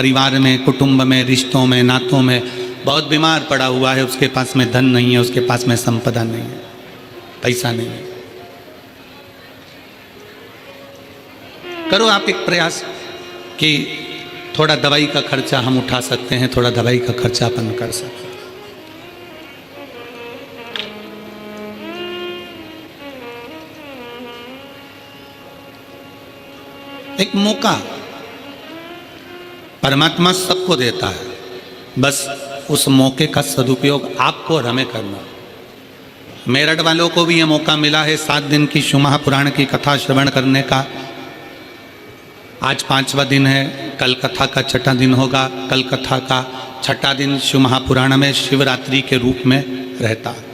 परिवार में, कुटुंब में, रिश्तों में, नातों में बहुत बीमार पड़ा हुआ है, उसके पास में धन नहीं है, उसके पास में संपदा नहीं है, पैसा नहीं है। करो आप एक प्रयास कि थोड़ा दवाई का खर्चा हम उठा सकते हैं, थोड़ा दवाई का खर्चा अपन कर सकते हैं। एक मौका परमात्मा सबको देता है, बस उस मौके का सदुपयोग आपको और हमें करना। मेरठ वालों को भी यह मौका मिला है 7 दिन की शिव महापुराण की कथा श्रवण करने का। आज 5वां दिन है, कल कथा का 6ठा दिन होगा। कल कथा का 6ठा दिन शिव महापुराण में शिवरात्रि के रूप में रहता है।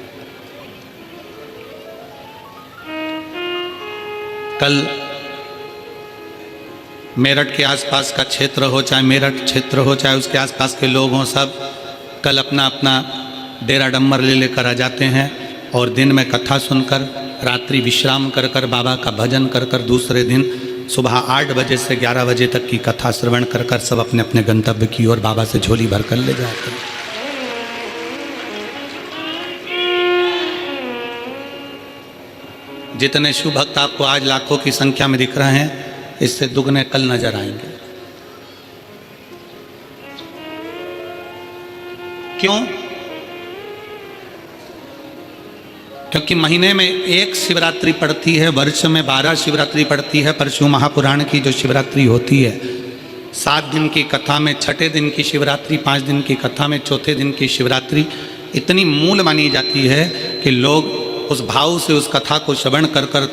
कल मेरठ के आसपास का क्षेत्र हो, चाहे मेरठ क्षेत्र हो, चाहे उसके आसपास के लोग हों, सब कल अपना अपना डेरा डम्बर ले लेकर आ जाते हैं और दिन में कथा सुनकर, रात्रि विश्राम कर कर, बाबा का भजन कर कर, दूसरे दिन सुबह 8 बजे से 11 बजे तक की कथा श्रवण कर कर सब अपने अपने गंतव्य की ओर बाबा से झोली भर कर ले जाते हैं। जितने शिव भक्त आपको आज लाखों की संख्या में दिख रहे हैं, इससे दुगने कल नजर आएंगे। क्यों? क्योंकि महीने में एक शिवरात्रि पड़ती है, वर्ष में 12 शिवरात्रि पड़ती है, पर शिव महापुराण की जो शिवरात्रि होती है 7 दिन की कथा में 6ठे दिन की शिवरात्रि, 5 दिन की कथा में 4थे दिन की शिवरात्रि इतनी मूल मानी जाती है कि लोग उस भाव से उस कथा को श्रवण कर कर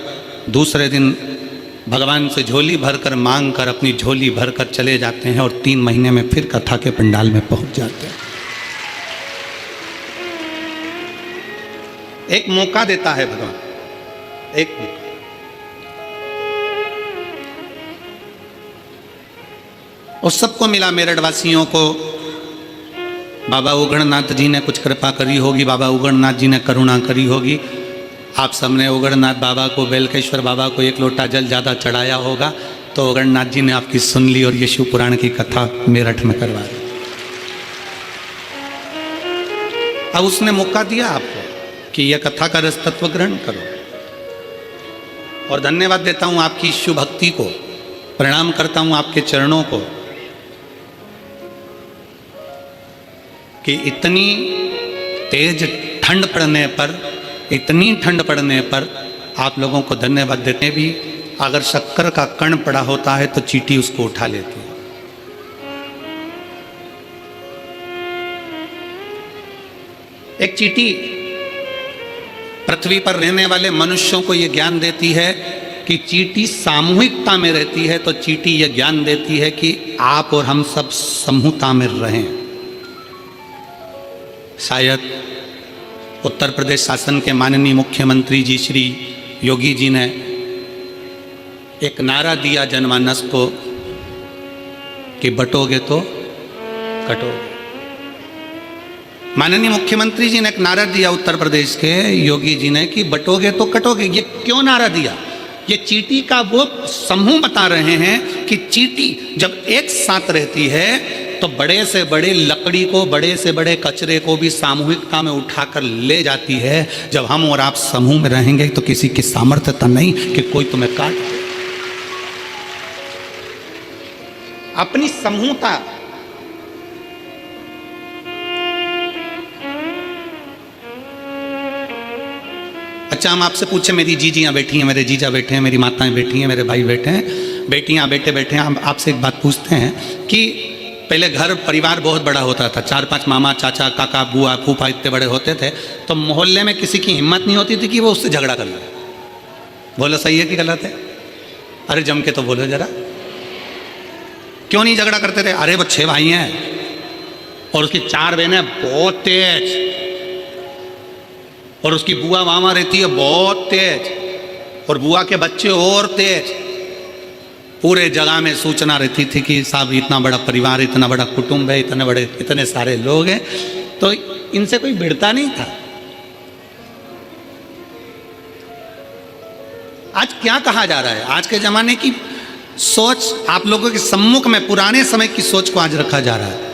दूसरे दिन भगवान से झोली भरकर मांग कर अपनी झोली भरकर चले जाते हैं और 3 महीने में फिर कथा के पंडाल में पहुंच जाते हैं। एक मौका देता है भगवान, एक मौका। उस सबको मिला, मेरठ वासियों को बाबा उगड़नाथ जी ने कुछ कृपा करी होगी, बाबा उगड़नाथ जी ने करुणा करी होगी। आप सबने उगड़नाथ बाबा को, बेलकेश्वर बाबा को 1 लोटा जल ज़्यादा चढ़ाया होगा, तो उगड़नाथ जी ने आपकी सुन ली और ये शिव पुराण की कथा मेरठ में करवा दी। अब उसने मौका दिया आपको कि यह कथा का रस तत्व ग्रहण करो। और धन्यवाद देता हूं आपकी शिव भक्ति को, प्रणाम करता हूं आपके चरणों को कि इतनी तेज ठंड पड़ने पर, इतनी ठंड पड़ने पर आप लोगों को धन्यवाद देते भी। अगर शक्कर का कण पड़ा होता है तो चींटी उसको उठा लेती है। एक चींटी पृथ्वी पर रहने वाले मनुष्यों को यह ज्ञान देती है कि चींटी सामूहिकता में रहती है, तो चींटी यह ज्ञान देती है कि आप और हम सब समूहता में रहें। शायद उत्तर प्रदेश शासन के माननीय मुख्यमंत्री जी श्री योगी जी ने एक नारा दिया जनमानस को कि बटोगे तो कटोगे। माननीय मुख्यमंत्री जी ने एक नारा दिया उत्तर प्रदेश के योगी जी ने कि बटोगे तो कटोगे। ये क्यों नारा दिया? ये चींटी का वो समूह बता रहे हैं कि चींटी जब एक साथ रहती है तो बड़े से बड़े लकड़ी को, बड़े से बड़े कचरे को भी सामूहिकता में उठाकर ले जाती है। जब हम और आप समूह में रहेंगे तो किसी की सामर्थ्यता नहीं कि कोई तुम्हें काट दे। अपनी समूहता, अच्छा हम आपसे पूछे, मेरी जीजियाँ बैठी हैं, मेरे जीजा बैठे हैं, मेरी माताएं बैठी हैं, मेरे भाई बैठे हैं, बेटियाँ बेटे बैठे हैं, हम आपसे एक बात पूछते हैं कि पहले घर परिवार बहुत बड़ा होता था, 4-5 मामा चाचा काका बुआ फूफा इतने बड़े होते थे, तो मोहल्ले में किसी की हिम्मत नहीं होती थी कि वो उससे झगड़ा कर ले। बोलो सही है कि गलत है? अरे जम के तो बोलो जरा, क्यों नहीं झगड़ा करते थे? अरे वो 6 भाई हैं और उसकी 4 बहनें बहुत तेज, और उसकी बुआ मामा रहती है बहुत तेज, और बुआ के बच्चे और तेज। पूरे जगह में सूचना रहती थी कि साहब इतना बड़ा परिवार, इतना बड़ा कुटुंब है, इतने सारे लोग हैं, तो इनसे कोई भिड़ता नहीं था। आज क्या कहा जा रहा है? आज के ज़माने की सोच आप लोगों के सम्मुख में पुराने समय की सोच को आज रखा जा रहा है।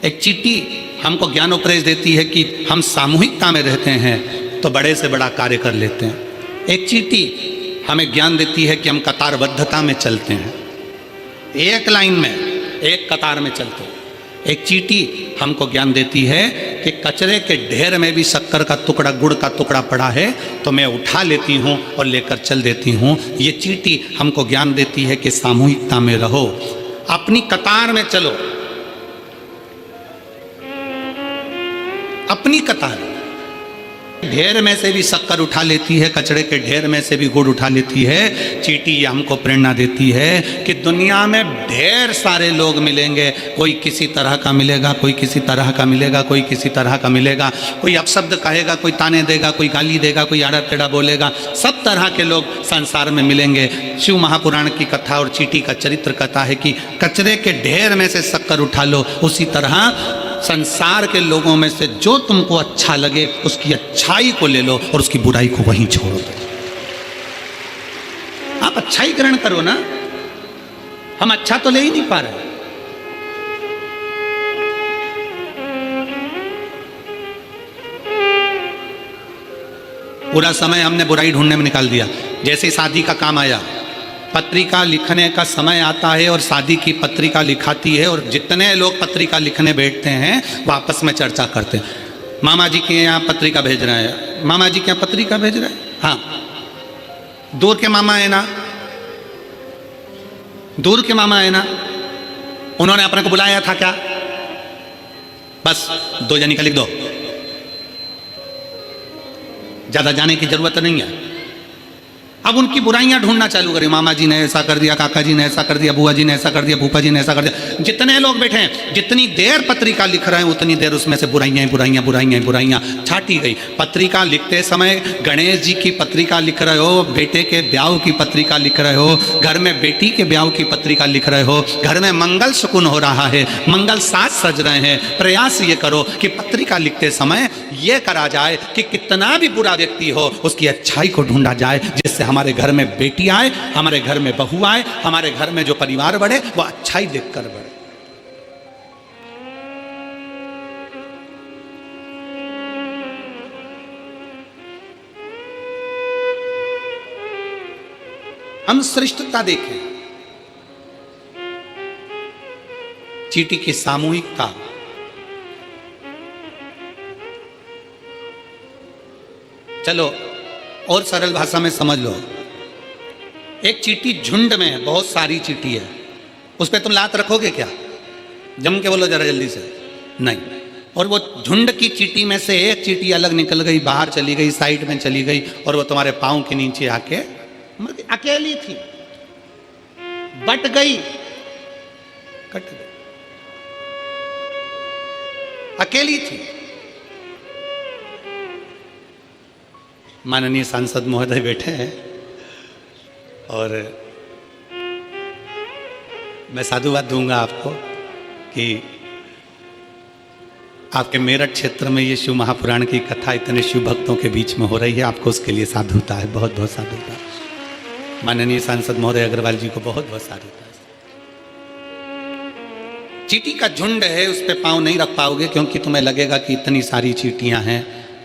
एक चींटी हमको ज्ञानोपदेश देती है कि हम सामूहिकता में रहते हैं तो बड़े से बड़ा कार्य कर लेते हैं। एक चींटी हमें ज्ञान देती है कि हम कतारबद्धता में चलते हैं, एक लाइन में एक कतार में चलते हैं। एक चींटी हमको ज्ञान देती है कि कचरे के ढेर में भी शक्कर का टुकड़ा, गुड़ का टुकड़ा पड़ा है तो मैं उठा लेती हूँ और लेकर चल देती हूँ। ये चींटी हमको ज्ञान देती है कि सामूहिकता में रहो, अपनी कतार में चलो, अपनी कतार। ढेर में से भी शक्कर उठा लेती है, कचरे के ढेर में से भी गुड़ उठा लेती है। चींटी ये हमको प्रेरणा देती है कि दुनिया में ढेर सारे लोग मिलेंगे, कोई किसी तरह का मिलेगा, कोई किसी तरह का मिलेगा, कोई किसी तरह का मिलेगा, कोई अपशब्द कहेगा, कोई ताने देगा, कोई गाली देगा, कोई आड़ा टेढ़ा बोलेगा, सब तरह के लोग संसार में मिलेंगे। शिव महापुराण की कथा और चींटी का चरित्र कहता है कि कचरे के ढेर में से शक्कर उठा लो, उसी तरह संसार के लोगों में से जो तुमको अच्छा लगे उसकी अच्छाई को ले लो और उसकी बुराई को वहीं छोड़ दो। आप अच्छाई ग्रहण करो ना, हम अच्छा तो ले ही नहीं पा रहे। पूरा समय हमने बुराई ढूंढने में निकाल दिया। जैसे शादी का काम आया, पत्रिका लिखने का समय आता है और शादी की पत्रिका लिखाती है और जितने लोग पत्रिका लिखने बैठते हैं वो आपस में चर्चा करते हैं। मामा जी के यहाँ पत्रिका भेज रहे हैं, मामा जी के यहाँ पत्रिका भेज रहे हैं, हाँ दूर के मामा है ना, दूर के मामा है ना, उन्होंने अपने को बुलाया था क्या, बस 2 जनी का लिख दो, ज्यादा जाने की जरूरत नहीं है। अब उनकी बुराइयां ढूंढना चालू करें, मामा जी ने ऐसा कर दिया, काका जी ने ऐसा कर दिया, बुआ जी ने ऐसा कर दिया, फूफा जी ने ऐसा कर दिया। जितने लोग बैठे हैं, जितनी देर पत्रिका लिख रहे हैं उतनी देर उसमें से बुराइयां बुराइयां बुराइयां बुराइयां छाटी गई। पत्रिका लिखते समय गणेश जी की पत्रिका लिख रहे हो, बेटे के ब्याह की पत्रिका लिख रहे हो, घर में बेटी के ब्याह की पत्रिका लिख रहे हो, घर में मंगल शकुन हो रहा है, मंगल साज सज रहे हैं। प्रयास ये करो कि पत्रिका लिखते समय ये करा जाए कि कितना भी बुरा व्यक्ति हो उसकी अच्छाई को ढूंढा जाए, जिससे हमारे घर में बेटी आए, हमारे घर में बहू आए, हमारे घर में जो परिवार बढ़े वो अच्छाई देखकर बढ़े। हम श्रेष्ठता देखें, चींटी की सामूहिकता। चलो और सरल भाषा में समझ लो, एक चींटी झुंड में है, बहुत सारी चींटी है, उस पर तुम लात रखोगे क्या? जम के बोलो जरा जल्दी से, नहीं। और वो झुंड की चींटी में से एक चींटी अलग निकल गई, बाहर चली गई, साइड में चली गई और वो तुम्हारे पांव के नीचे आके अकेली थी, बट गई, कट गई, अकेली थी। माननीय सांसद महोदय बैठे हैं और मैं साधुवाद दूंगा आपको कि आपके मेरठ क्षेत्र में ये शिव महापुराण की कथा इतने शिव भक्तों के बीच में हो रही है, आपको उसके लिए साधुता है, बहुत बहुत साधुता। माननीय सांसद महोदय अग्रवाल जी को बहुत बहुत साधुता है। चींटी का झुंड है, उस पर पाँव नहीं रख पाओगे क्योंकि तुम्हें लगेगा कि इतनी सारी चींटियां हैं,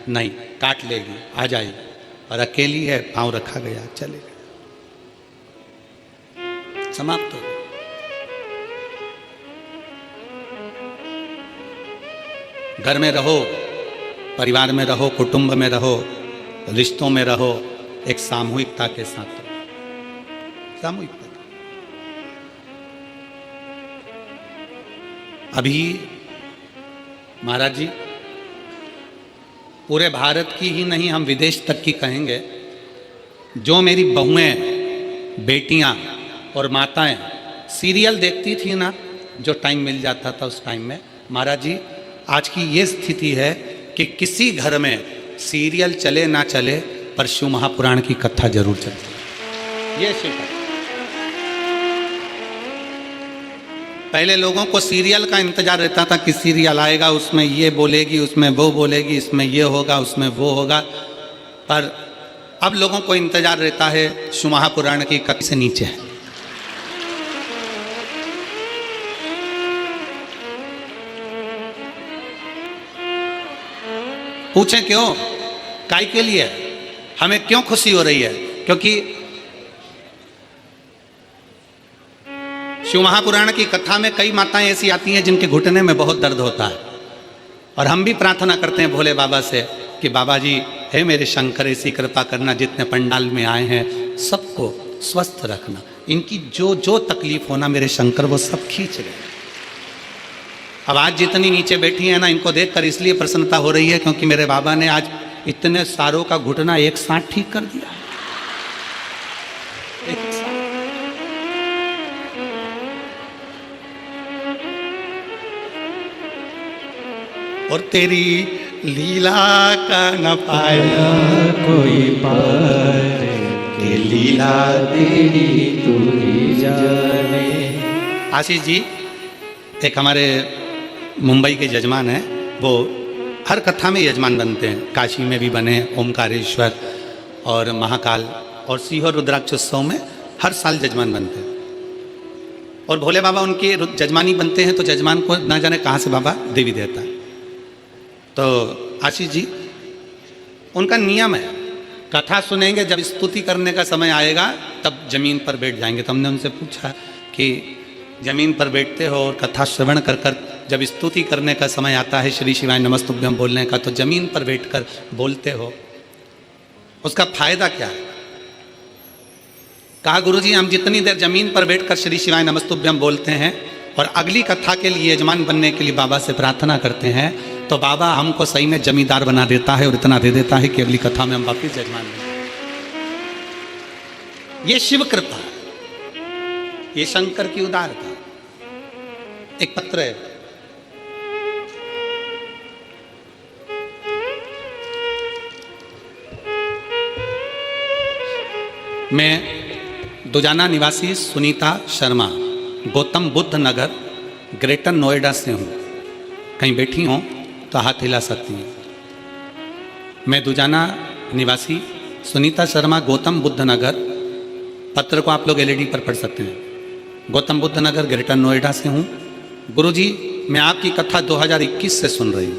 नहीं, काट लेगी, आ जाएगी। और अकेली है, पाँव रखा गया, चले गए, समाप्त हो गया। घर में रहो, परिवार में रहो, कुटुंब में रहो, रिश्तों में रहो, एक सामूहिकता के साथ रहो, सामूहिकता। अभी महाराज जी पूरे भारत की ही नहीं, हम विदेश तक की कहेंगे, जो मेरी बहुएं, बेटियां और माताएं सीरियल देखती थी ना, जो टाइम मिल जाता था उस टाइम में, महाराज जी आज की ये स्थिति है कि किसी घर में सीरियल चले ना चले पर शिव महापुराण की कथा जरूर चलती है। ये शिव, पहले लोगों को सीरियल का इंतजार रहता था कि सीरियल आएगा, उसमें ये बोलेगी, उसमें वो बोलेगी, इसमें ये होगा, उसमें वो होगा, पर अब लोगों को इंतजार रहता है शिव महापुराण की कथा से नीचे है। पूछें क्यों, काय के लिए, हमें क्यों खुशी हो रही है? क्योंकि शिव महापुराण की कथा में कई माताएं ऐसी आती हैं जिनके घुटने में बहुत दर्द होता है, और हम भी प्रार्थना करते हैं भोले बाबा से कि बाबा जी हे मेरे शंकर ऐसी कृपा करना, जितने पंडाल में आए हैं सबको स्वस्थ रखना, इनकी जो जो तकलीफ होना मेरे शंकर वो सब खींच रहे। अब आज जितनी नीचे बैठी है ना, इनको देखकर इसलिए प्रसन्नता हो रही है क्योंकि मेरे बाबा ने आज इतने सारों का घुटना एक साथ ठीक कर दिया। और तेरी लीला का न पाया कोई पार, के लीला तेरी तू ही जाने। आशीष जी एक हमारे मुंबई के यजमान हैं, वो हर कथा में यजमान बनते हैं, काशी में भी बने, ओमकारेश्वर और महाकाल और सीहोर रुद्राक्षोत्सव में हर साल यजमान बनते हैं। और भोले बाबा उनके यजमानी बनते हैं तो यजमान को ना जाने कहाँ से बाबा देवी देता है। तो आशीष जी उनका नियम है, कथा सुनेंगे, जब स्तुति करने का समय आएगा तब जमीन पर बैठ जाएंगे। तो हमने उनसे पूछा कि जमीन पर बैठते हो और कथा श्रवण कर कर जब स्तुति करने का समय आता है श्री शिवाय नमस्तुभ्यं बोलने का, तो जमीन पर बैठकर बोलते हो, उसका फायदा क्या है? कहा गुरुजी हम जितनी देर जमीन पर बैठकर श्री शिवाय नमस्तुभ्यं बोलते हैं और अगली कथा के लिए यजमान बनने के लिए बाबा से प्रार्थना करते हैं, तो बाबा हमको सही में जमींदार बना देता है और इतना दे देता है कि अगली कथा में हम वापिस यजमान बने। ये शिव कृपा, ये शंकर की उदारता। एक पत्र है, मैं दुजाना निवासी सुनीता शर्मा, गौतम बुद्ध नगर, ग्रेटर नोएडा से हूँ। कहीं बैठी हों तो हाथ हिला सकती हैं। मैं दुजाना निवासी सुनीता शर्मा, गौतम बुद्ध नगर, पत्र को आप लोग एलईडी पर पढ़ सकते हैं, गौतम बुद्ध नगर, ग्रेटर नोएडा से हूँ। गुरुजी मैं आपकी कथा 2021 से सुन रही हूँ।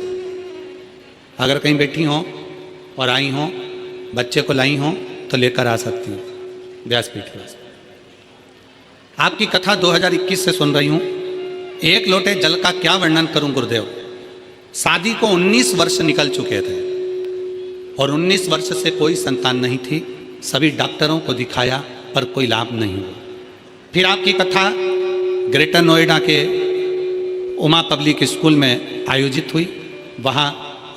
अगर कहीं बैठी हों और आई हों, बच्चे को लाई हों तो लेकर आ सकती हूँ व्यासपीठ पर। आपकी कथा 2021 से सुन रही हूँ। एक लोटे जल का क्या वर्णन करूं गुरुदेव। शादी को 19 वर्ष निकल चुके थे और 19 वर्ष से कोई संतान नहीं थी। सभी डॉक्टरों को दिखाया पर कोई लाभ नहीं हुआ। फिर आपकी कथा ग्रेटर नोएडा के उमा पब्लिक स्कूल में आयोजित हुई। वहाँ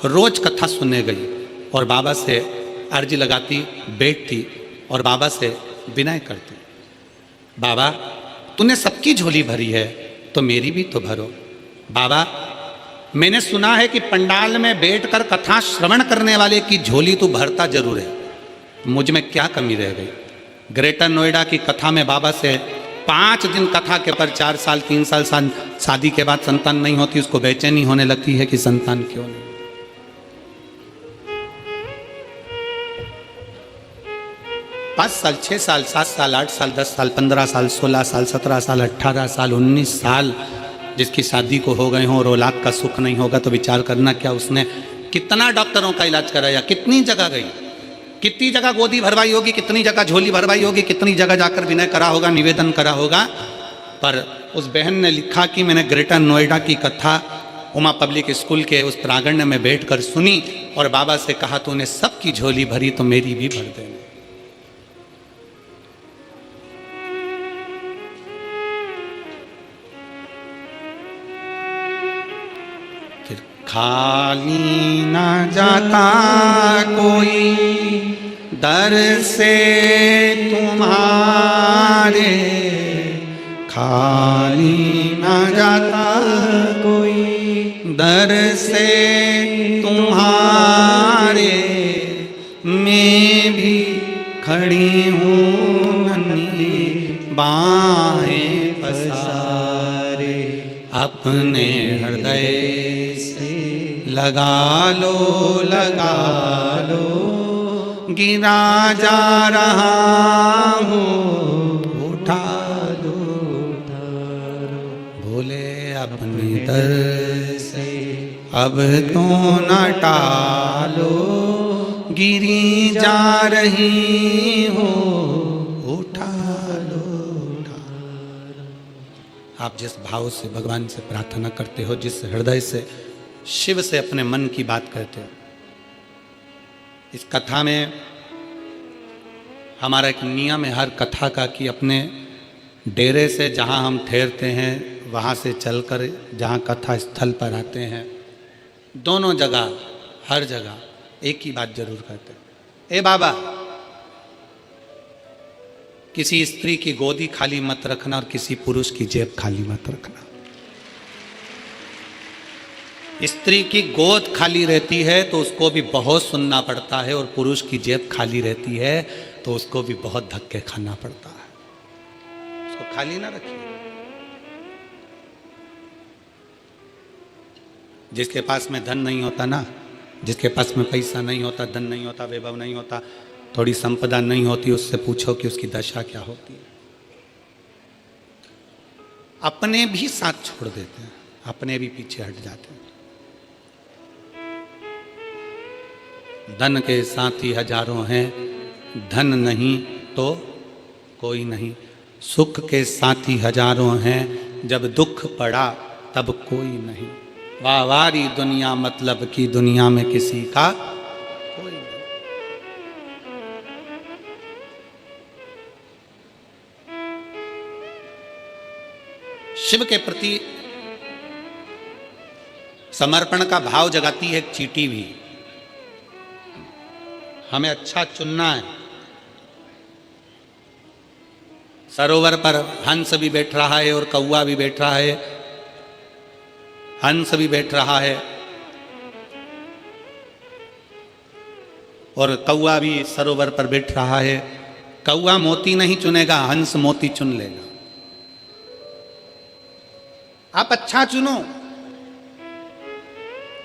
रोज कथा सुनने गई और बाबा से अर्जी लगाती, बैठती और बाबा से विनय करती, बाबा तूने सबकी झोली भरी है तो मेरी भी तो भरो। बाबा मैंने सुना है कि पंडाल में बैठकर कथा श्रवण करने वाले की झोली तो भरता जरूर है, मुझ में क्या कमी रह गई। ग्रेटर नोएडा की कथा में बाबा से 5 दिन कथा के पर 4 साल 3 साल शादी के बाद संतान नहीं होती, उसको बेचैनी होने लगती है कि संतान क्यों नहीं। 5 साल 6 साल 7 साल 8 साल 10 साल 15 साल 16 साल 17 साल 18 साल 19 साल जिसकी शादी को हो गए हों और औलाद का सुख नहीं होगा तो विचार करना क्या उसने कितना डॉक्टरों का इलाज कराया, कितनी जगह गई, कितनी जगह गोदी भरवाई होगी, कितनी जगह झोली भरवाई होगी, कितनी जगह जाकर विनय करा होगा, निवेदन करा होगा। पर उस बहन ने लिखा कि मैंने ग्रेटर नोएडा की कथा उमा पब्लिक स्कूल के उस प्रांगण में बैठकर सुनी और बाबा से कहा तूने सबकी झोली भरी तो मेरी भी भर देना। खाली न जाता कोई दर से तुम्हारे, खाली न जाता कोई दर से तुम्हारे, मैं भी खड़ी हूँ नन्ही बाहें पसारे, अपने हृदय लगा लो गिरा जा रहा हूँ, उठा लो भोले अपने दर से अब तो न टालो, गिरी जा रही हो, उठा लो, उठा लो। आप जिस भाव से भगवान से प्रार्थना करते हो, जिस हृदय से शिव से अपने मन की बात करते हो, इस कथा में हमारा एक नियम है हर कथा का कि अपने डेरे से जहाँ हम ठहरते हैं वहाँ से चलकर जहाँ कथा स्थल पर आते हैं, दोनों जगह हर जगह एक ही बात जरूर करते हैं, ए बाबा, किसी स्त्री की गोदी खाली मत रखना और किसी पुरुष की जेब खाली मत रखना। स्त्री की गोद खाली रहती है तो उसको भी बहुत सुनना पड़ता है, और पुरुष की जेब खाली रहती है तो उसको भी बहुत धक्के खाना पड़ता है। उसको खाली ना रखिए। जिसके पास में धन नहीं होता ना, जिसके पास में पैसा नहीं होता, धन नहीं होता, वैभव नहीं होता, थोड़ी संपदा नहीं होती, उससे पूछो कि उसकी दशा क्या होती है। अपने भी साथ छोड़ देते हैं, अपने भी पीछे हट जाते हैं। धन के साथी हजारों हैं, धन नहीं तो कोई नहीं। सुख के साथी हजारों हैं, जब दुख पड़ा तब कोई नहीं। वाहवारी दुनिया मतलब की दुनिया में किसी का कोई नहीं। शिव के प्रति समर्पण का भाव जगाती है एक चींटी भी। हमें अच्छा चुनना है। सरोवर पर हंस भी बैठ रहा है और कौवा भी बैठ रहा है। हंस भी बैठ रहा है और कौवा भी सरोवर पर बैठ रहा है। कौवा मोती नहीं चुनेगा, हंस मोती चुन लेगा। आप अच्छा चुनो,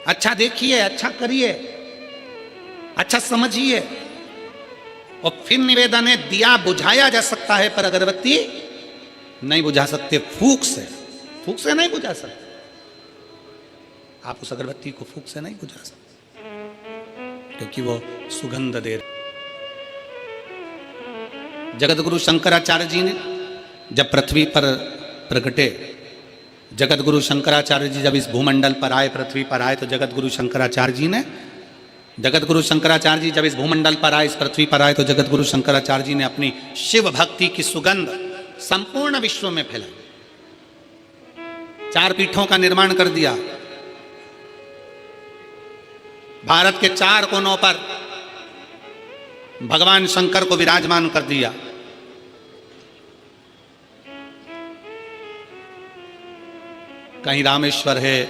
अच्छा देखिए, अच्छा करिए, अच्छा समझिए। और फिर निवेदन है, दिया बुझाया जा सकता है पर अगरबत्ती नहीं बुझा सकते। फूंक से नहीं बुझा सकते। आप उस अगरबत्ती को फूंक से नहीं बुझा सकते, क्योंकि वो सुगंध दे रही। जगत गुरु शंकराचार्य जी ने जब पृथ्वी पर प्रकटे, जगत गुरु शंकराचार्य जी जब इस भूमंडल पर आए, पृथ्वी पर आए, तो जगत गुरु शंकराचार्य जी जब इस भूमंडल पर आए, इस पृथ्वी पर आए, तो जगत गुरु शंकराचार्य जी ने अपनी शिव भक्ति की सुगंध संपूर्ण विश्व में फैलाई। 4 पीठों का निर्माण कर दिया। भारत के 4 कोनों पर भगवान शंकर को विराजमान कर दिया। कहीं रामेश्वर है,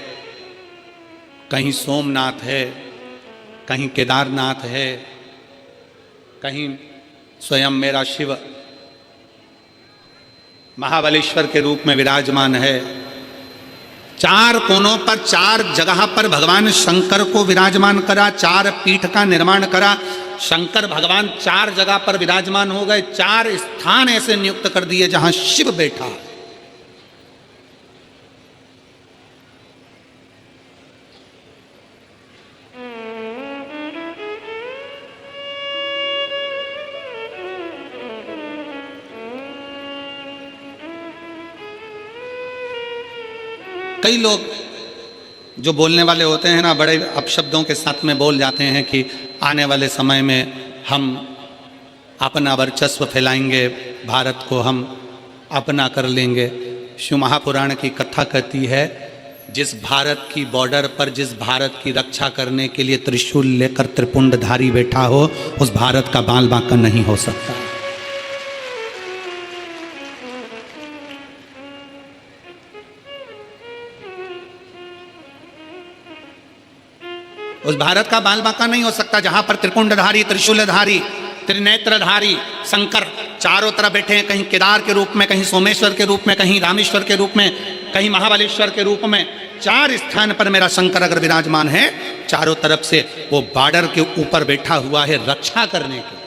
कहीं सोमनाथ है, कहीं केदारनाथ है, कहीं स्वयं मेरा शिव महाबलेश्वर के रूप में विराजमान है। 4 कोनों पर, 4 जगह पर भगवान शंकर को विराजमान करा, 4 पीठ का निर्माण करा। शंकर भगवान 4 जगह पर विराजमान हो गए। 4 स्थान ऐसे नियुक्त कर दिए जहां शिव बैठा। कई लोग जो बोलने वाले होते हैं ना, बड़े अपशब्दों के साथ में बोल जाते हैं कि आने वाले समय में हम अपना वर्चस्व फैलाएंगे, भारत को हम अपना कर लेंगे। शिव महापुराण की कथा कहती है, जिस भारत की बॉर्डर पर, जिस भारत की रक्षा करने के लिए त्रिशूल लेकर त्रिपुंडधारी बैठा हो, उस भारत का बाल बांका नहीं हो सकता। उस भारत का बाल बांका नहीं हो सकता जहां पर त्रिपुंडधारी, त्रिशूलधारी, त्रिनेत्रधारी शंकर चारों तरफ बैठे हैं। कहीं केदार के रूप में, कहीं सोमेश्वर के रूप में, कहीं रामेश्वर के रूप में, कहीं महाबलेश्वर के रूप में। 4 स्थान पर मेरा शंकर अगर विराजमान है, चारों तरफ से वो बॉर्डर के ऊपर बैठा हुआ है रक्षा करने के।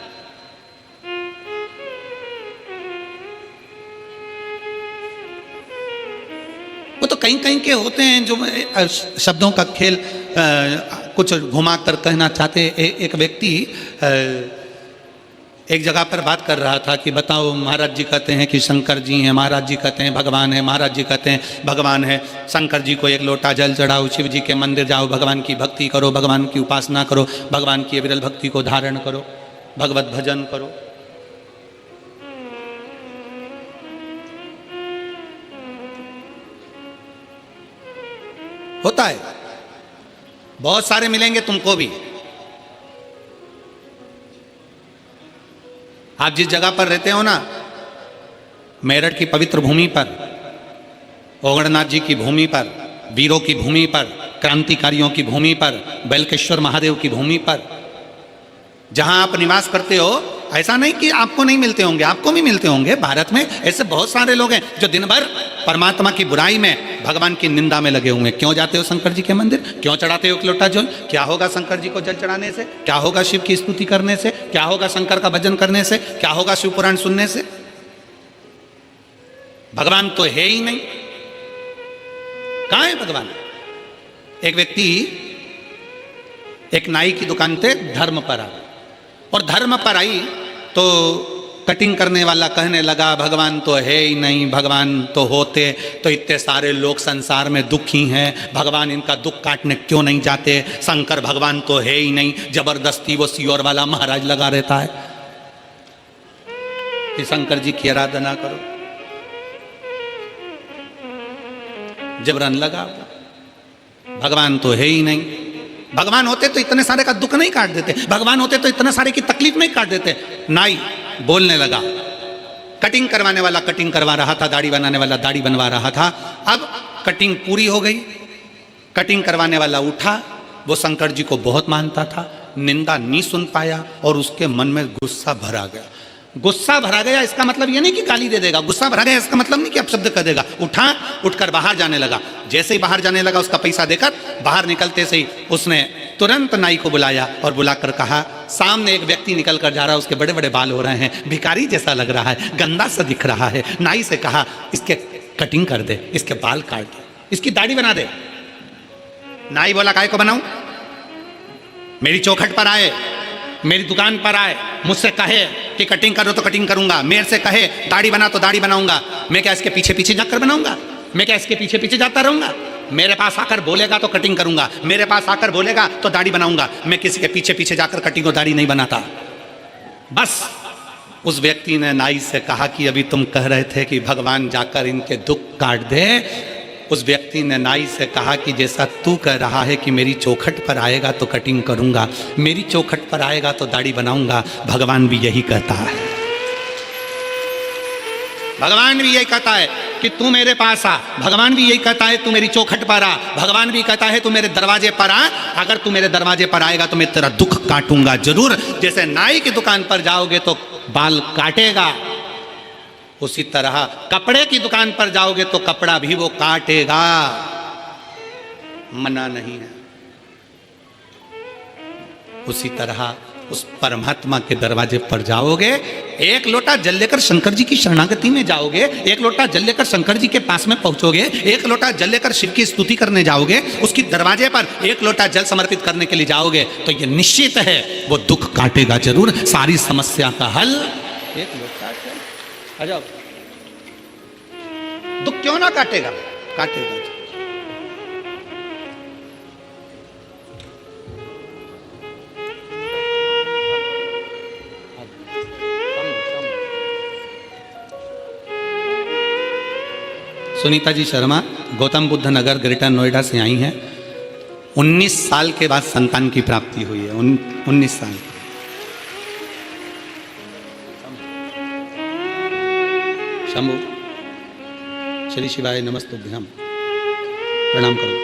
वो तो कहीं कहीं के होते हैं जो शब्दों का खेल कुछ घुमा कर कहना चाहते। एक व्यक्ति एक जगह पर बात कर रहा था कि बताओ, महाराज जी कहते हैं कि शंकर जी हैं, महाराज जी कहते हैं भगवान है, महाराज जी कहते हैं भगवान है। शंकर जी को एक लोटा जल चढ़ाओ, शिव जी के मंदिर जाओ, भगवान की भक्ति करो, भगवान की उपासना करो, भगवान की विरल भक्ति को धारण करो, भगवत भजन करो। होता है, बहुत सारे मिलेंगे तुमको भी। आप जिस जगह पर रहते हो ना, मेरठ की पवित्र भूमि पर, ओगड़नाथ जी की भूमि पर, वीरों की भूमि पर, क्रांतिकारियों की भूमि पर, बेलकेश्वर महादेव की भूमि पर, जहां आप निवास करते हो, ऐसा नहीं कि आपको नहीं मिलते होंगे, आपको भी मिलते होंगे। भारत में ऐसे बहुत सारे लोग हैं जो दिन भर परमात्मा की बुराई में, भगवान की निंदा में लगे हुए हैं। क्यों जाते हो शंकर जी के मंदिर? क्यों चढ़ाते हो एक लोटा जल? क्या होगा शंकर जी को जल चढ़ाने से? क्या होगा शिव की स्तुति करने से? क्या होगा शंकर का भजन करने से? क्या होगा शिव पुराण सुनने से? भगवान तो है ही नहीं। कहां है भगवान? एक व्यक्ति एक नाई की दुकान पे धर्म पर आ, और धर्म पर आई तो कटिंग करने वाला कहने लगा भगवान तो है ही नहीं, भगवान तो होते तो इतने सारे लोग संसार में दुखी हैं, भगवान इनका दुख काटने क्यों नहीं जाते? शंकर भगवान तो है ही नहीं। जबरदस्ती वो सियोर वाला महाराज लगा रहता है कि शंकर जी की आराधना करो, जबरन लगा। भगवान तो है ही नहीं। भगवान होते तो इतने सारे का दुख नहीं काट देते, भगवान होते तो इतने सारे की तकलीफ नहीं काट देते। नाई बोलने लगा, कटिंग करवाने वाला कटिंग करवा रहा था, दाढ़ी बनाने वाला दाढ़ी बनवा रहा था। अब कटिंग पूरी हो गई, कटिंग करवाने वाला उठा, वो शंकर जी को बहुत मानता था, निंदा नहीं सुन पाया और उसके मन में गुस्सा भरा गया। गुस्सा भरा गया इसका मतलब ये नहीं कि गाली दे देगा, गुस्सा भरा गया इसका मतलब नहीं कि अपशब्द कर देगा। उठा, उठकर बाहर जाने लगा। जैसे ही बाहर जाने लगा, उसका पैसा देकर बाहर निकलते से ही उसने तुरंत नाई को बुलाया और बुलाकर कहा, सामने एक व्यक्ति निकल कर जा रहा है, उसके बड़े बड़े बाल हो रहे हैं, भिखारी जैसा लग रहा है, गंदा सा दिख रहा है। नाई से कहा, इसके कटिंग कर दे, इसके बाल काट दे, इसकी दाढ़ी बना दे। नाई बोला, काय को बनाऊं? मेरी चौखट पर आए, मेरी दुकान पर आए, मुझसे कहे कि कटिंग करो तो कटिंग करूंगा, मेरे से कहे दाढ़ी बना तो दाढ़ी बनाऊंगा। मैं क्या इसके पीछे पीछे जाकर बनाऊंगा? मैं क्या इसके पीछे पीछे जाता रहूंगा? मेरे पास आकर बोलेगा तो कटिंग करूंगा, मेरे पास आकर बोलेगा तो दाढ़ी बनाऊंगा। मैं किसी के पीछे पीछे जाकर कटिंग और दाढ़ी नहीं बनाता। बस उस व्यक्ति ने नाई से कहा कि अभी तुम कह रहे थे कि भगवान जाकर इनके दुख काट दे। उस व्यक्ति ने नाई से कहा कि जैसा तू कह रहा है कि मेरी चौखट पर आएगा तो कटिंग करूंगा, मेरी चौखट पर आएगा तो दाढ़ी बनाऊंगा, भगवान भी यही कहता है। भगवान भी यही कहता है कि तू मेरे पास आ, भगवान भी यही कहता है तू मेरी चौखट पर आ, भगवान भी कहता है तू मेरे दरवाजे पर आ। अगर तू मेरे दरवाजे पर आएगा तो मैं तेरा दुख काटूंगा जरूर। जैसे नाई की दुकान पर जाओगे तो बाल काटेगा, उसी तरह कपड़े की दुकान पर जाओगे तो कपड़ा भी वो काटेगा, मना नहीं है। उसी तरह उस परमात्मा के दरवाजे पर जाओगे, एक लोटा जल लेकर शंकर जी की शरणागति में जाओगे, एक लोटा जल लेकर शंकर जी के पास में पहुंचोगे, एक लोटा जल लेकर शिव की स्तुति करने जाओगे, उसकी दरवाजे पर एक लोटा जल समर्पित करने के लिए जाओगे तो ये निश्चित है वो दुख काटेगा जरूर। सारी समस्या का हल एक लोटा जल। आ जाओ, दुख क्यों ना काटेगा? काटेगा। सुनीता जी शर्मा गौतम बुद्ध नगर ग्रेटर नोएडा से आई हैं। 19 साल के बाद संतान की प्राप्ति हुई है। 19 साल। शंभु श्री शिवाय नमस्तुभ्यम। प्रणाम करो।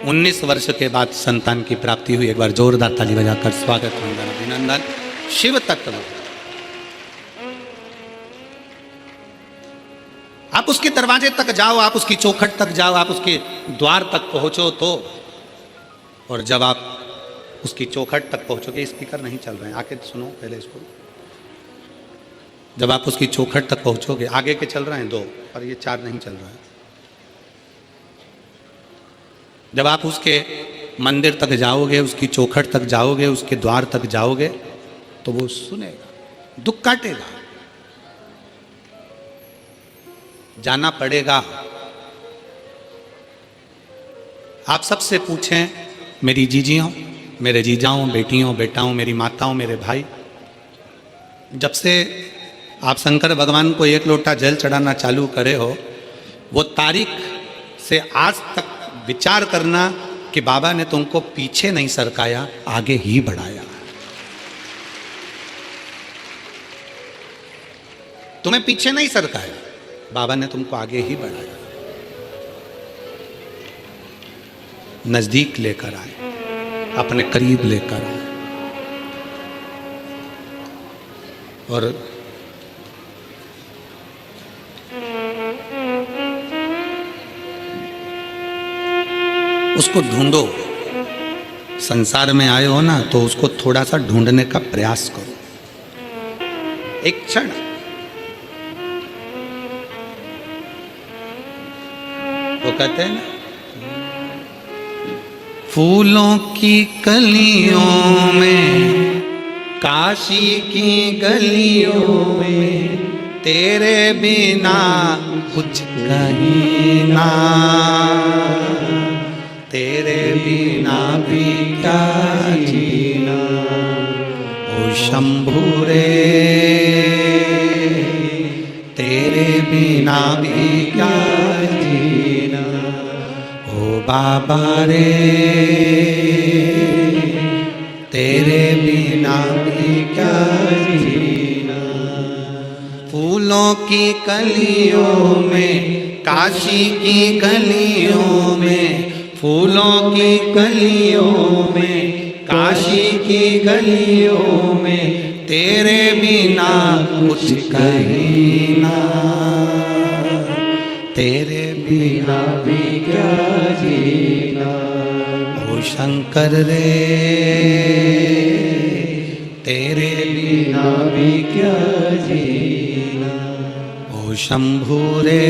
उन्नीस वर्ष के बाद संतान की प्राप्ति हुई। एक बार जोरदार ताली बजाकर स्वागत, अभिनंदन। शिव तत्व। आप उसके दरवाजे तक जाओ, आप उसकी चौखट तक जाओ, आप उसके द्वार तक पहुंचो तो, और जब आप उसकी चौखट तक पहुंचोगे, स्पीकर नहीं चल रहे हैं, आके सुनो पहले इसको। जब आप उसकी चौखट तक पहुंचोगे, आगे के चल रहे हैं 2 पर ये 4 नहीं चल रहा है। जब आप उसके मंदिर तक जाओगे, उसकी चौखट तक जाओगे, उसके द्वार तक जाओगे, तो वो सुनेगा, दुख काटेगा, जाना पड़ेगा। आप सबसे पूछें, मेरी जीजियों, मेरे जीजाओं, बेटियों, बेटाओं, मेरी माताओं, मेरे भाई, जब से आप शंकर भगवान को 1 लोटा जल चढ़ाना चालू करे हो, वो तारीख से आज तक विचार करना कि बाबा ने तुमको पीछे नहीं सरकाया, आगे ही बढ़ाया। तुम्हें पीछे नहीं सरकाया, बाबा ने तुमको आगे ही बढ़ाया, नजदीक लेकर आए, अपने करीब लेकर आए। और उसको ढूंढो। संसार में आए हो ना, तो उसको थोड़ा सा ढूंढने का प्रयास करो, एक क्षण। वो कहते हैं ना, फूलों की कलियों में, काशी की गलियों में, तेरे बिना कुछ कहीं ना, तेरे बिना भी क्या जीना, ओ शंभू रे, तेरे बिना भी क्या जीना, ओ बाबा रे, तेरे बिना भी क्या जीना। फूलों की कलियों में, काशी की गलियों में, फूलों की कलियों में, काशी की गलियों में, तेरे बिना कुछ कहीं ना, तेरे बिना भी क्या जीना, ओ शंकर रे, तेरे बिना भी क्या जीना, ओ शंभू रे,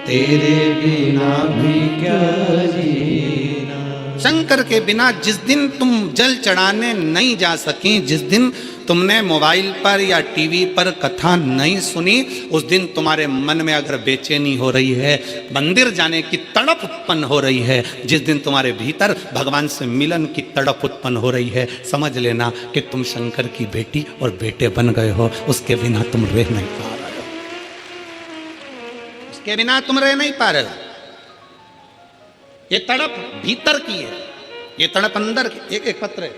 तेरे बिना भी क्या जीना। शंकर के बिना जिस दिन तुम जल चढ़ाने नहीं जा सकी, जिस दिन तुमने मोबाइल पर या टीवी पर कथा नहीं सुनी, उस दिन तुम्हारे मन में अगर बेचैनी हो रही है, मंदिर जाने की तड़प उत्पन्न हो रही है, जिस दिन तुम्हारे भीतर भगवान से मिलन की तड़प उत्पन्न हो रही है, समझ लेना कि तुम शंकर की बेटी और बेटे बन गए हो। उसके बिना तुम रह नहीं पा रहे हो, उसके बिना तुम रह नहीं पा रहे हो। ये तड़प भीतर की है, ये तड़प अंदर की। एक पत्र है,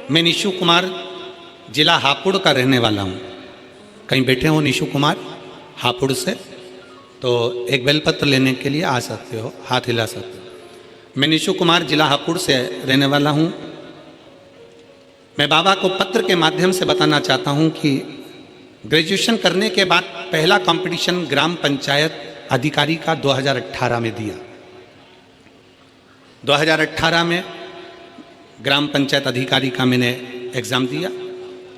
मैं निशु कुमार, जिला हापुड़ का रहने वाला हूँ। कहीं बैठे हो निशु कुमार हापुड़ से, तो एक बेलपत्र लेने के लिए आ सकते हो, हाथ हिला सकते हो। मैं निशु कुमार जिला हापुड़ से रहने वाला हूँ। मैं बाबा को पत्र के माध्यम से बताना चाहता हूँ कि ग्रेजुएशन करने के बाद पहला कंपटीशन ग्राम पंचायत अधिकारी का 2018 में दिया। 2018 में ग्राम पंचायत अधिकारी का मैंने एग्ज़ाम दिया,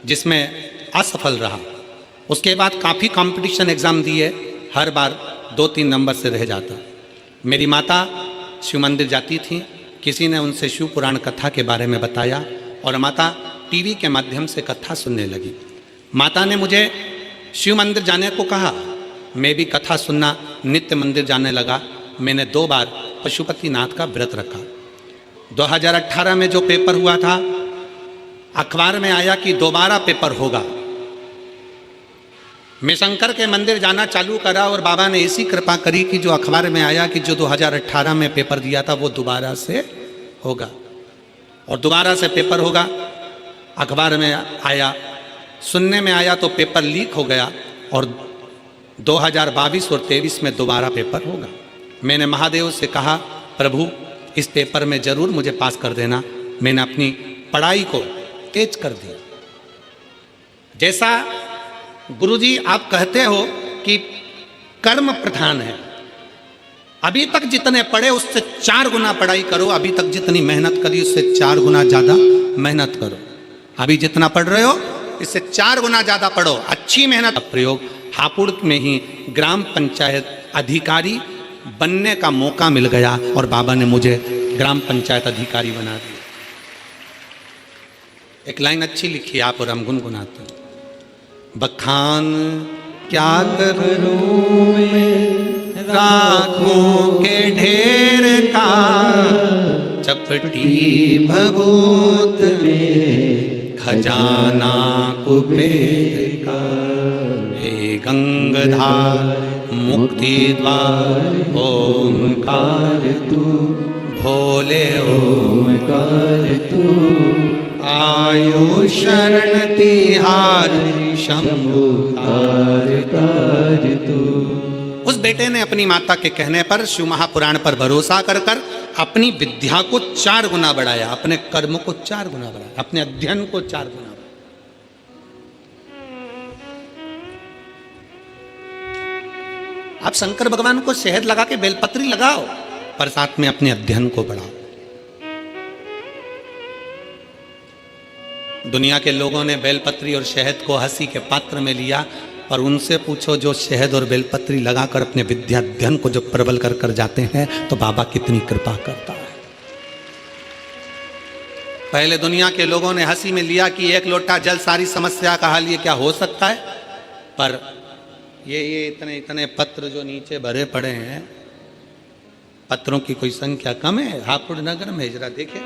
जिसमें असफल रहा। उसके बाद काफ़ी कंपटीशन एग्ज़ाम दिए, हर बार 2-3 नंबर से रह जाता। मेरी माता शिव मंदिर जाती थी, किसी ने उनसे शिव पुराण कथा के बारे में बताया और माता टीवी के माध्यम से कथा सुनने लगी। माता ने मुझे शिव मंदिर जाने को कहा, मैं भी कथा सुनना नित्य मंदिर जाने लगा। मैंने 2 बार पशुपतिनाथ का व्रत रखा। 2018 में जो पेपर हुआ था, अखबार में आया कि दोबारा पेपर होगा। मैं शंकर के मंदिर जाना चालू करा और बाबा ने ऐसी कृपा करी कि जो अखबार में आया कि जो 2018 में पेपर दिया था वो दोबारा से होगा और दोबारा से पेपर होगा। अखबार में आया, सुनने में आया तो पेपर लीक हो गया और 2022 और 23 में दोबारा पेपर होगा। मैंने महादेव से कहा, प्रभु इस पेपर में जरूर मुझे पास कर देना। मैंने अपनी पढ़ाई को तेज कर दिया। जैसा गुरुजी आप कहते हो कि कर्म प्रधान है, अभी तक जितने पढ़े उससे 4 गुना पढ़ाई करो। अभी तक जितनी मेहनत करी उससे 4 गुना ज़्यादा मेहनत करो। अभी जितना पढ़ रहे हो इससे 4 गुना ज़्यादा पढ़ो। अच्छी मेहनत। प्रयोग हापुड़ में ही ग्राम पंचायत अधिकारी बनने का मौका मिल गया और बाबा ने मुझे ग्राम पंचायत अधिकारी बना दिया। एक लाइन अच्छी लिखी आप और हम गुनगुनाते हैं। बखान क्या करूं मैं राखों के ढेर का, चपटी भभूत में खजाना कुबेर का। हे गंगाधार मुक्ति द्वार ओमकार तू, भोले ओमकार तू। आयु शरण तिहार शंभु तार तू। उस बेटे ने अपनी माता के कहने पर शिव महापुराण पर भरोसा कर कर अपनी विद्या को 4 गुना बढ़ाया, अपने कर्म को 4 गुना बढ़ाया, अपने अध्ययन को 4 गुना बढ़ाया। आप शंकर भगवान को शहद लगा के बेलपत्री लगाओ, पर साथ में अपने अध्ययन को बढ़ाओ। दुनिया के लोगों ने बेलपत्री और शहद को हंसी के पात्र में लिया, और उनसे पूछो जो शहद और बेलपत्री लगाकर अपने विद्या अध्ययन को जो प्रबल कर कर जाते हैं तो बाबा कितनी कृपा करता है। पहले दुनिया के लोगों ने हंसी में लिया कि 1 लोटा जल सारी समस्या का हल, ये क्या हो सकता है। पर ये इतने इतने पत्र जो नीचे भरे पड़े हैं, पत्रों की कोई संख्या कम है। हापुड़ नगर में जरा देखे,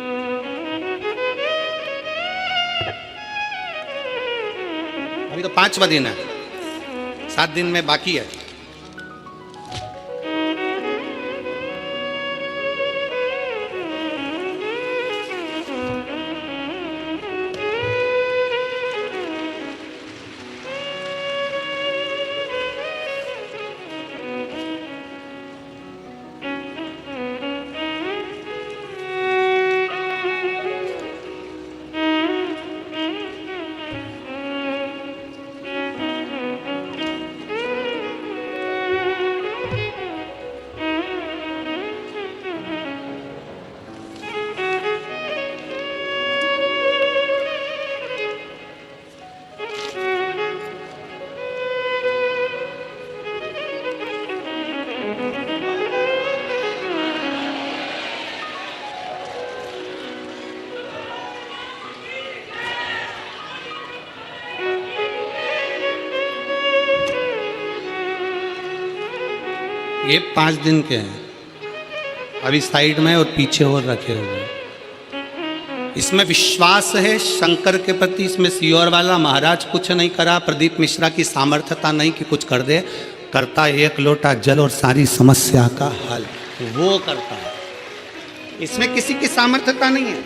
अभी तो 5वां दिन है, 7 दिन में बाकी है। ये 5 दिन के हैं, अभी साइड में और पीछे और रखे हुए हैं। इसमें विश्वास है शंकर के प्रति, इसमें सियोर वाला महाराज कुछ नहीं करा, प्रदीप मिश्रा की सामर्थ्यता नहीं कि कुछ कर दे, करता 1 लोटा जल और सारी समस्या का हल वो करता है। इसमें किसी की सामर्थ्यता नहीं है,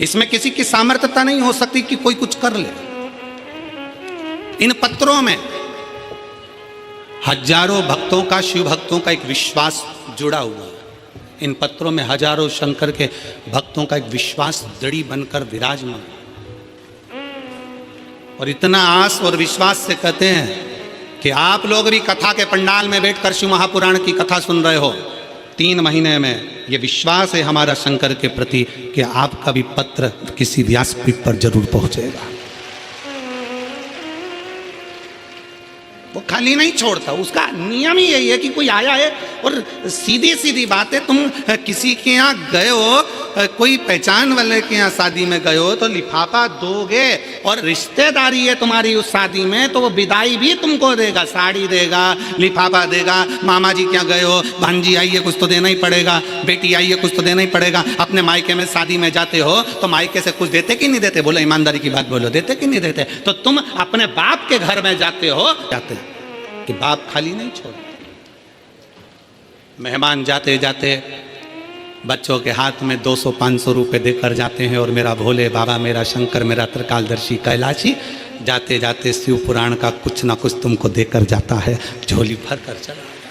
इसमें किसी की सामर्थ्यता नहीं हो सकती कि कोई कुछ कर ले। इन पत्रों में हजारों भक्तों का, शिव भक्तों का एक विश्वास जुड़ा हुआ है। इन पत्रों में हजारों शंकर के भक्तों का एक विश्वास दृढ़ बनकर विराजमान, और इतना आस और विश्वास से कहते हैं कि आप लोग भी कथा के पंडाल में बैठकर शिव महापुराण की कथा सुन रहे हो। 3 महीने में ये विश्वास है हमारा शंकर के प्रति कि आपका भी पत्र किसी व्यासपीठ पर जरूर पहुंचेगा। वो खाली नहीं छोड़ता, उसका नियम ही यही है कि कोई आया है। और सीधी सीधी बात है, तुम किसी के यहाँ गए हो, कोई पहचान वाले के यहाँ शादी में गए हो तो लिफाफा दोगे, और रिश्तेदारी है तुम्हारी उस शादी में तो वो विदाई भी तुमको देगा, साड़ी देगा, लिफाफा देगा। मामा जी के यहाँ गए हो, भांजी आई है कुछ तो देना ही पड़ेगा, बेटी आई है कुछ तो देना ही पड़ेगा। अपने मायके में शादी में जाते हो तो मायके से कुछ देते कि नहीं देते? बोलो ईमानदारी की बात बोलो, देते कि नहीं देते? तो तुम अपने बाप के घर में जाते हो, जाते कि बाप खाली नहीं छोड़ते। मेहमान जाते जाते बच्चों के हाथ में 200-500 रुपए देकर जाते हैं और मेरा भोले बाबा, मेरा शंकर, मेरा त्रिकालदर्शी कैलाशी जाते जाते शिव पुराण का कुछ ना कुछ तुमको देकर जाता है, झोली भर कर चला जाता,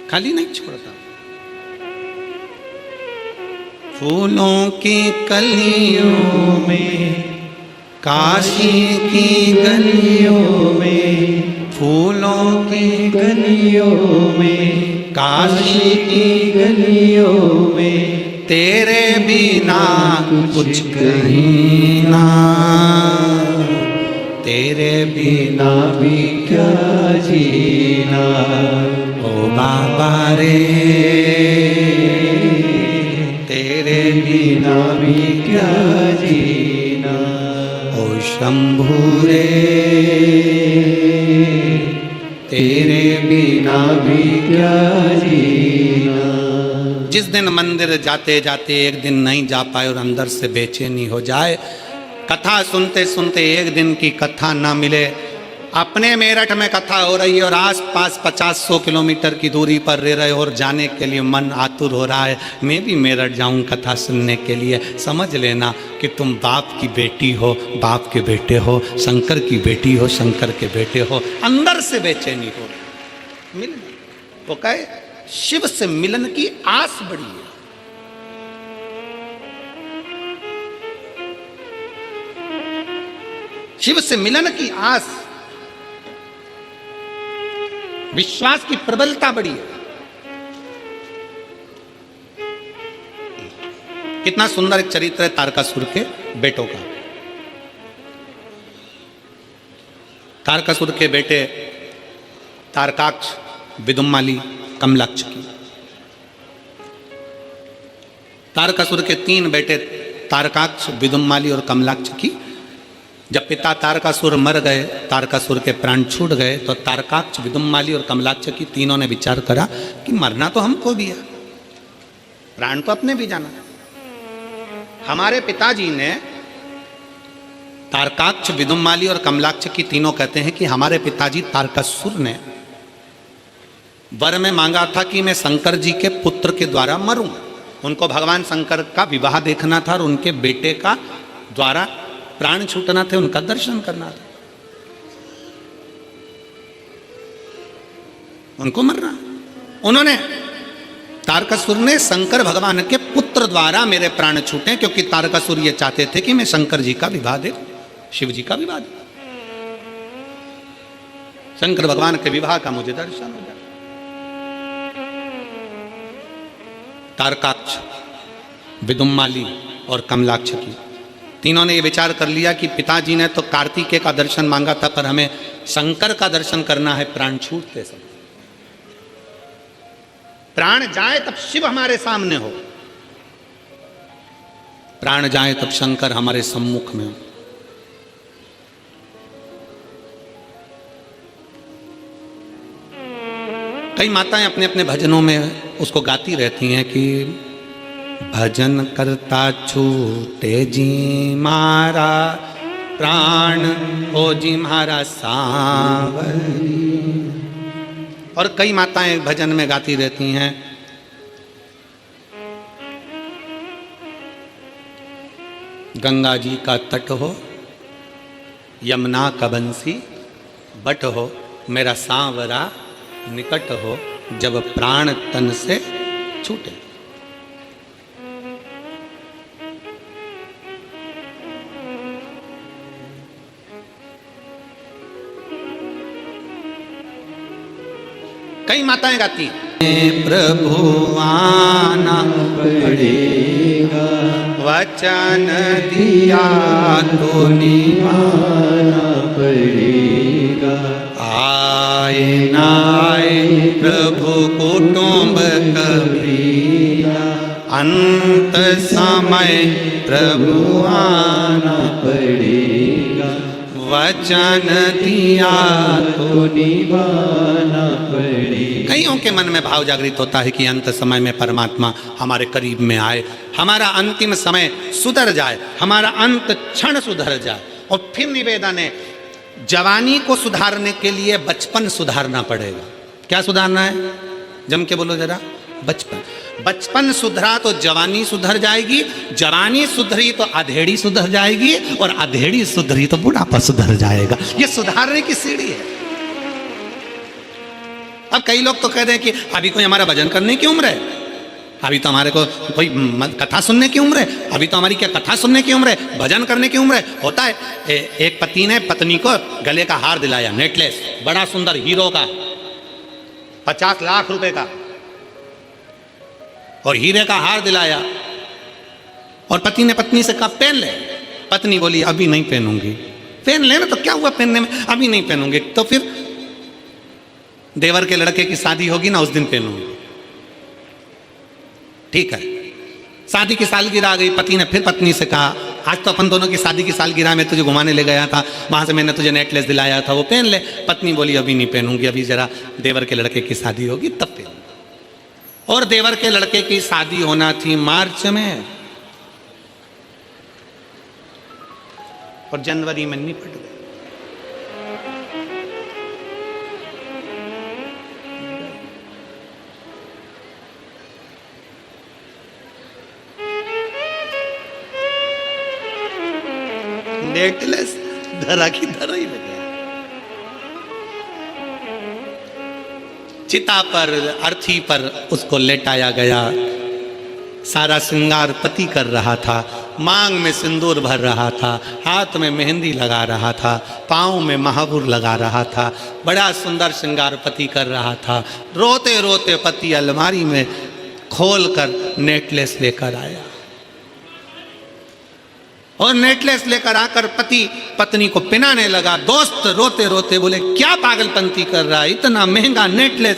खाली नहीं छोड़ता। फूलों की कलियों में, काशी की गलियों में, फूलों की गलियों में, काशी की गलियों में, तेरे बिना कुछ कहीं ना, तेरे बिना भी क्या जीना, ओ बाबा रे, तेरे बिना भी क्या जीना, ओ शंभू रे, तेरे बिना भी क्या जीना। जिस दिन मंदिर जाते जाते एक दिन नहीं जा पाए और अंदर से बेचैनी हो जाए, कथा सुनते सुनते एक दिन की कथा ना मिले, अपने मेरठ में कथा हो रही है और आस पास 50-100 किलोमीटर की दूरी पर रह रहे हो और जाने के लिए मन आतुर हो रहा है, मैं भी मेरठ जाऊं कथा सुनने के लिए, समझ लेना कि तुम बाप की बेटी हो, बाप के बेटे हो, शंकर की बेटी हो, शंकर के बेटे हो, अंदर से बेचैनी हो मिल। वो कहे शिव से मिलन की आस बड़ी है। शिव से मिलन की आस, विश्वास की प्रबलता बड़ी है। कितना सुंदर एक चरित्र है तारकासुर के बेटों का। तारकासुर के बेटे तारकाक्ष, विदुम्माली, कमलाक्ष की। तारकासुर के 3 बेटे तारकाक्ष, विदुम्माली और कमलाक्ष की। जब पिता तारकासुर मर गए, तारकासुर के प्राण छूट गए, तो तारकाक्ष, विदुम्माली और कमलाक्ष की तीनों ने विचार करा कि मरना तो हमको भी है, प्राण तो अपने भी जाना। हमारे पिताजी ने, तारकाक्ष, विदुम्माली और कमलाक्ष की तीनों कहते हैं कि हमारे पिताजी तारकासुर ने वर में मांगा था कि मैं शंकर जी के पुत्र के द्वारा मरूं। उनको भगवान शंकर का विवाह देखना था और उनके बेटे का द्वारा प्राण छूटना थे, उनका दर्शन करना था, उनको मरना। उन्होंने, तारकासुर ने शंकर भगवान के पुत्र द्वारा मेरे प्राण छूटे, क्योंकि तारकासुर ये चाहते थे कि मैं शंकर जी का विवाह देखूं, शिव जी का विवाह देखूं, शंकर भगवान के विवाह का मुझे दर्शन हो जाए। तारकाक्ष, विदुम्माली और कमलाक्ष की तीनों ने ये विचार कर लिया कि पिताजी ने तो कार्तिकेय का दर्शन मांगा था, पर हमें शंकर का दर्शन करना है प्राण छूटते समय। प्राण जाए तब शिव हमारे सामने हो, प्राण जाए तब शंकर हमारे सम्मुख में हो। कई माताएं अपने अपने भजनों में उसको गाती रहती हैं कि भजन करता छूटे जी मारा प्राण, ओ जी मारा सांवरी। और कई माताएं भजन में गाती रहती हैं गंगा जी का तट हो, यमुना का बंसी बट हो, मेरा सांवरा निकट हो, जब प्राण तन से छूटे। कई माताएं गाती हैं प्रभु आना पड़ेगा, वचन दिया तो निभाना पड़ेगा, आए ना आए प्रभु कुटुंब कबीरा, अंत समय प्रभु आना पड़ेगा, वचन दिया तो निभाना पड़ेगा। कईयों के मन में भाव जागृत होता है कि अंत समय में परमात्मा हमारे करीब में आए, हमारा अंतिम समय सुधर जाए, हमारा अंत क्षण सुधर जाए। और फिर निवेदन है, जवानी को सुधारने के लिए बचपन सुधारना पड़ेगा। क्या सुधारना है? जम के बोलो जरा, बचपन। बचपन सुधरा तो जवानी सुधर जाएगी, जवानी सुधरी तो अधेड़ी सुधर जाएगी, और अधेड़ी सुधरी तो बुढ़ापा सुधर जाएगा। ये सुधारने की सीढ़ी है। अब कई लोग तो कहते हैं कि अभी कोई हमारा भजन करने की उम्र है, अभी तो हमारे को कोई कथा सुनने की उम्र है, अभी तो हमारी क्या कथा सुनने की उम्र है, भजन करने की उम्र है। होता है एक पति ने पत्नी को गले का हार दिलाया, नेकलेस, बड़ा सुंदर हीरो का, 50 लाख रुपए का, और हीरे का हार दिलाया, और पति ने पत्नी से कहा पहन ले। पत्नी बोली अभी नहीं पहनूंगी। पहन ले ना, तो क्या हुआ पहनने में, अभी नहीं पहनूंगी। तो फिर देवर के लड़के की शादी होगी ना, उस दिन पहनूंगी। ठीक है, शादी की सालगिरह आ गई, पति ने फिर पत्नी से कहा आज तो अपन दोनों की शादी की सालगिरह में तुझे घुमाने ले गया था, वहां से मैंने तुझे नेकलेस दिलाया था, वो पहन ले। पत्नी बोली अभी नहीं पहनूंगी, अभी जरा देवर के लड़के की शादी होगी तब पहनूंगी। और देवर के लड़के की शादी होना थी मार्च में, और जनवरी में निपट गई। नेकलेस धरा की धरा ही लगे। चिता पर, अर्थी पर उसको लेटाया गया। सारा श्रृंगार पति कर रहा था, मांग में सिंदूर भर रहा था, हाथ में मेहंदी लगा रहा था, पाँव में महावुर लगा रहा था, बड़ा सुंदर श्रृंगार पति कर रहा था। रोते रोते पति अलमारी में खोलकर नेकलेस लेकर आया, और नेकलेस लेकर आकर पति पत्नी को पिनाने लगा। दोस्त रोते रोते बोले क्या पागलपंती कर रहा है, इतना महंगा नेकलेस।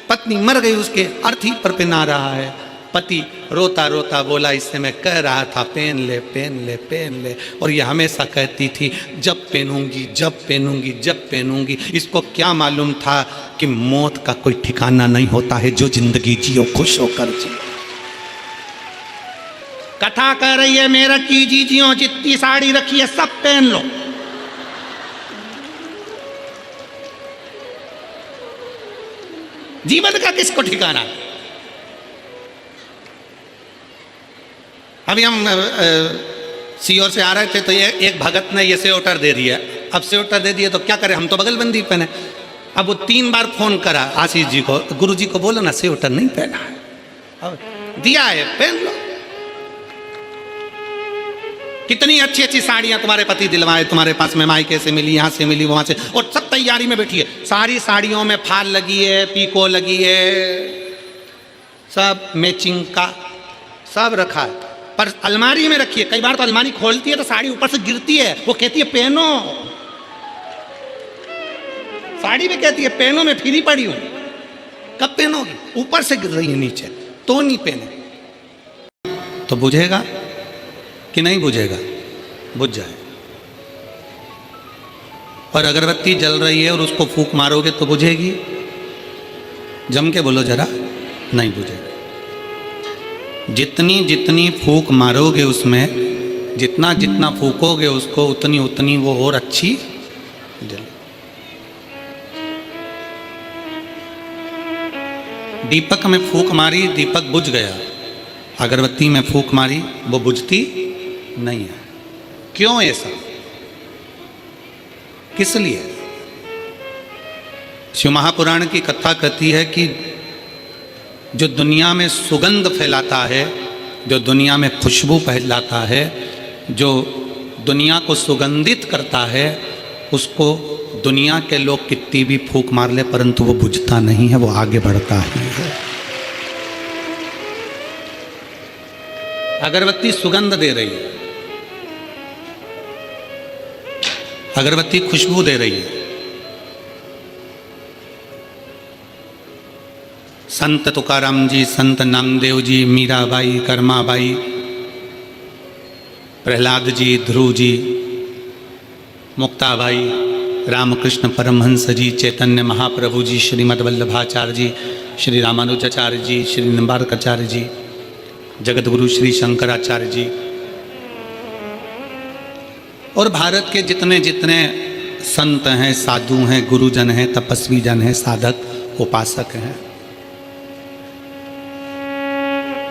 पत्नी मर गई, उसके अर्थी पर पिना रहा है। पति रोता रोता बोला इससे मैं कह रहा था पहन ले पहन ले पहन ले, और ये हमेशा कहती थी जब पहनूंगी जब पहनूंगी जब पहनूंगी। इसको क्या मालूम था कि मौत का कोई ठिकाना नहीं होता है, जो जिंदगी जियो खुश होकर जियो। कथा कह रही है मेरठ की जीजियों, जितनी साड़ी रखी है सब पहन लो। जीवन का किसको ठिकाना। अभी हम सीओर से आ रहे थे तो ये एक भगत ने ये स्वेटर दे दिया। अब स्वेटर दे दिए तो क्या करें, हम तो बगलबंदी पहने। अब वो 3 बार फोन करा आशीष जी को, गुरु जी को बोलो ना स्वेटर नहीं पहना है, अब दिया है पहन लो। कितनी अच्छी अच्छी साड़ियां तुम्हारे पति दिलवाए, तुम्हारे पास में मायके से मिली, यहाँ से मिली, वहां से, और सब तैयारी में बैठी है। सारी साड़ियों में फाल लगी है, पीको लगी है, सब मैचिंग का सब रखा है, पर अलमारी में रखी है। कई बार तो अलमारी खोलती है तो साड़ी ऊपर से गिरती है, वो कहती है पहनो। साड़ी में कहती है पहनो, मैं फ्री पड़ी हूं। कब पहनोगी, ऊपर से गिर रही है नीचे, तो नहीं पहने। तो बुझेगा कि नहीं बुझेगा, बुझ जाए। और अगरबत्ती जल रही है और उसको फूंक मारोगे तो बुझेगी, जम के बोलो जरा, नहीं बुझेगा। जितनी जितनी फूंक मारोगे उसमें, जितना जितना फूकोगे उसको, उतनी उतनी वो और अच्छी जले। दीपक में फूंक मारी, दीपक बुझ गया। अगरबत्ती में फूंक मारी, वो बुझती नहीं है। क्यों ऐसा, किस लिए? शिव महापुराण की कथा कहती है कि जो दुनिया में सुगंध फैलाता है, जो दुनिया में खुशबू फैलाता है, जो दुनिया को सुगंधित करता है, उसको दुनिया के लोग कितनी भी फूंक मार ले परंतु वो बुझता नहीं है, वो आगे बढ़ता ही है। अगरबत्ती सुगंध दे रही है, अगरबत्ती खुशबू दे रही है। संत तुकाराम जी, संत नामदेव जी, मीराबाई, कर्माबाई, प्रहलाद जी, ध्रुव जी, मुक्ताबाई, रामकृष्ण परमहंस जी, चैतन्य महाप्रभु जी, श्रीमद् वल्लभाचार्य जी, श्री रामानुजाचार्य जी, श्री निम्बार्काचार्य जी, जगतगुरु श्री शंकराचार्य जी, और भारत के जितने जितने संत हैं, साधु हैं, गुरुजन हैं, तपस्वी जन हैं, साधक उपासक हैं,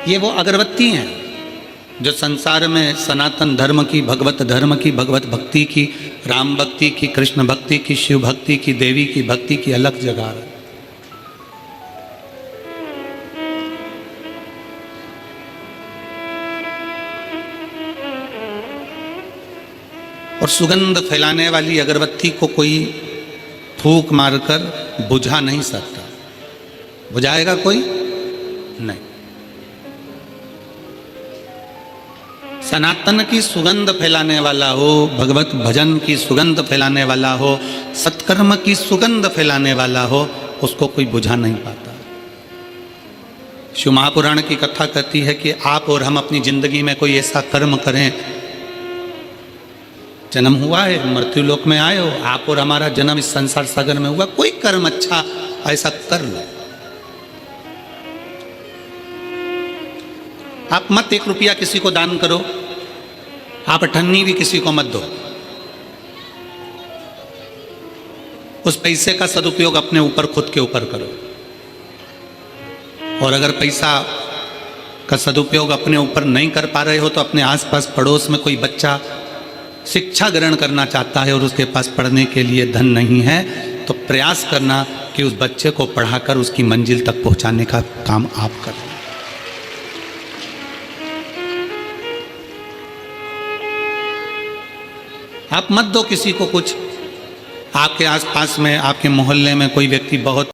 ये वो अगरबत्ती हैं जो संसार में सनातन धर्म की, भगवत धर्म की, भगवत भक्ति की, राम भक्ति की, कृष्ण भक्ति की, शिव भक्ति की, देवी की भक्ति की अलग जगह है। और सुगंध फैलाने वाली अगरबत्ती को कोई फूंक मारकर बुझा नहीं सकता। बुझाएगा कोई? नहीं। सनातन की सुगंध फैलाने वाला हो, भगवत भजन की सुगंध फैलाने वाला हो, सत्कर्म की सुगंध फैलाने वाला हो, उसको कोई बुझा नहीं पाता। शिव महापुराण की कथा कहती है कि आप और हम अपनी जिंदगी में कोई ऐसा कर्म करें, जन्म हुआ है, मृत्यु लोक में आए हो, आप और हमारा जन्म इस संसार सागर में हुआ, कोई कर्म अच्छा ऐसा कर लो। आप मत 1 रुपया किसी को दान करो, आप अठन्नी भी किसी को मत दो। उस पैसे का सदुपयोग अपने ऊपर, खुद के ऊपर करो। और अगर पैसा का सदुपयोग अपने ऊपर नहीं कर पा रहे हो तो अपने आसपास पड़ोस में कोई बच्चा शिक्षा ग्रहण करना चाहता है और उसके पास पढ़ने के लिए धन नहीं है, तो प्रयास करना कि उस बच्चे को पढ़ाकर उसकी मंजिल तक पहुंचाने का काम आप करें। आप मत दो किसी को कुछ। आपके आसपास में, आपके मोहल्ले में कोई व्यक्ति बहुत